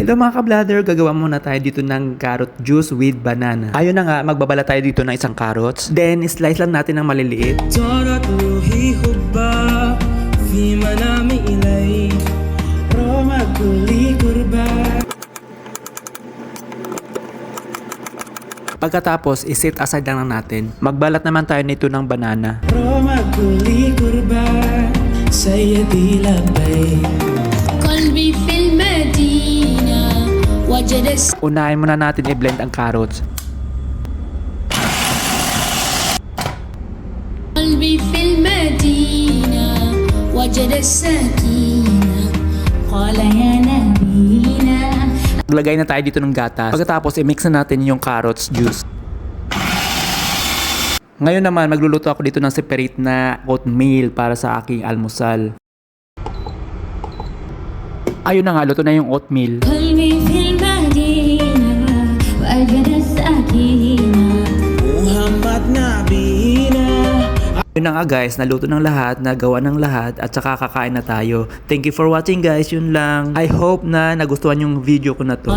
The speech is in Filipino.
Hello mga ka-bladder, gagawa muna tayo dito ng carrot juice with banana. Ayun na nga, magbabala tayo dito ng isang carrots. Then, slice lang natin ng maliliit. Pagkatapos, iset aside lang natin. Magbalat naman tayo nito ng banana. Unahin muna natin i-blend ang carrots. Maglagay na tayo dito ng gatas. Pagkatapos, i-mix na natin yung carrots juice. Ngayon naman, magluluto ako dito ng separate na oatmeal para sa aking almusal. Ayun na nga, luto na yung oatmeal. Yun na nga guys, naluto ng lahat, nagawa ng lahat, at saka kakain na tayo. Thank you for watching guys, yun lang. I hope na nagustuhan yung video ko na to.